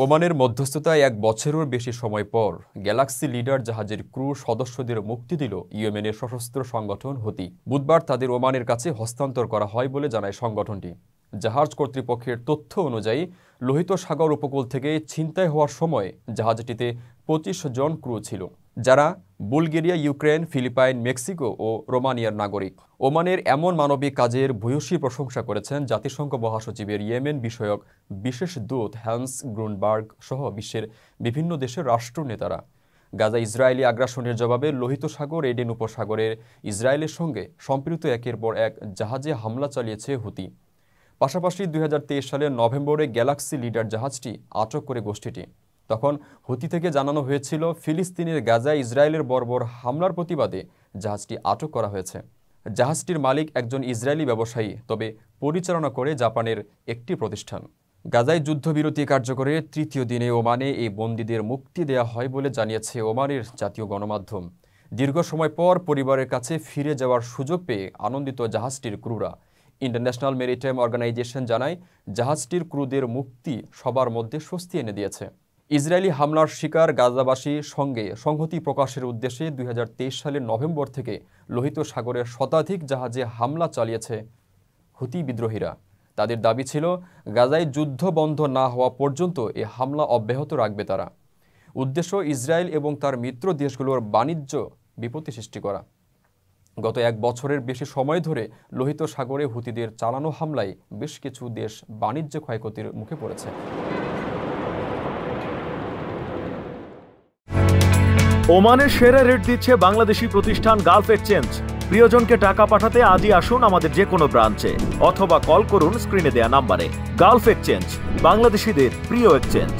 ওমানের মধ্যস্থতায় 1 বছরেরও বেশি সময় পর গ্যালাক্সি লিডার জাহাজের ক্রু সদস্যদের মুক্তি দিল ইয়েমেনের সশস্ত্র সংগঠন হুতি। বুধবার তাদের ওমানের কাছে হস্তান্তর করা হয় বলে জানায় সংগঠনটি। জাহাজ কর্তৃপক্ষের তথ্য অনুযায়ী লোহিত সাগর উপকূল থেকে ছিনতাই হওয়ার সময় জাহাজটিতে 25 জন ক্রু ছিল, যারা বুলগেরিয়া, ইউক্রেন, ফিলিপাইন, মেক্সিকো ও রোমানিয়ার নাগরিক। ওমানের এমন মানবিক কাজের ভূয়সী প্রশংসা করেছেন জাতিসংঘ মহাসচিবের ইয়েমেন বিষয়ক বিশেষ দূত হ্যান্স গ্রুনবার্গ সহ বিশ্বের বিভিন্ন দেশের রাষ্ট্রনেতারা। গাজা ইসরায়েলি আগ্রাসনের জবাবে লোহিত সাগর এডেন উপসাগরের ইসরায়েলের সঙ্গে সম্পৃক্ত একের পর এক জাহাজে হামলা চালিয়েছে হুতি। পাশাপাশি 2023 সালের নভেম্বরে গ্যালাক্সি লিডার জাহাজটি আটক করে গোষ্ঠীটি। তখন হুতি থেকে জানানো হয়েছিল ফিলিস্তিনের গাজায় ইসরায়েলের বর্বর হামলার প্রতিবাদে জাহাজটি আটক করা হয়েছে। জাহাজটির মালিক একজন ইসরায়েলি ব্যবসায়ী, তবে পরিচালনা করে জাপানের একটি প্রতিষ্ঠান। গাজায় যুদ্ধবিরতি কার্যকরের 3য় দিনে ওমানে এই বন্দীদের মুক্তি দেওয়া হয় বলে জানিয়েছে ওমানের জাতীয় গণমাধ্যম। দীর্ঘ সময় পর পরিবারের কাছে ফিরে যাওয়ার সুযোগ পেয়ে আনন্দিত জাহাজটির ক্রুরা। ইন্টারন্যাশনাল মেরিটাইম অর্গানাইজেশন জানায়, জাহাজটির ক্রুদের মুক্তি সবার মধ্যে স্বস্তি এনে দিয়েছে। ইসরায়েলি হামলার শিকার গাজাবাসী সঙ্গে সংহতি প্রকাশের উদ্দেশ্যে 2023 সালের নভেম্বর থেকে লোহিত সাগরের শতাধিক জাহাজে হামলা চালিয়েছে হুতি বিদ্রোহীরা। তাদের দাবি ছিল, গাজায় যুদ্ধ বন্ধ না হওয়া পর্যন্ত এ হামলা অব্যাহত রাখবে তারা। উদ্দেশ্য ইসরায়েল এবং তার মিত্র দেশগুলোর বাণিজ্য বিপত্তি সৃষ্টি করা। গত 1 বছরের বেশি সময় ধরে লোহিত সাগরে হুতিদের চালানো হামলায় বেশ কিছু দেশ বাণিজ্য ক্ষয়ক্ষতির মুখে পড়েছে। ওমানের সেরা রেট দিচ্ছে বাংলাদেশি প্রতিষ্ঠান গালফ এক্সচেঞ্জ। প্রিয়জনকে টাকা পাঠাতে আজই আসুন আমাদের যে কোনো ব্রাঞ্চে অথবা কল করুন স্ক্রিনে দেয়া নাম্বারে। গালফ এক্সচেঞ্জ, বাংলাদেশিদের প্রিয় এক্সচেঞ্জ।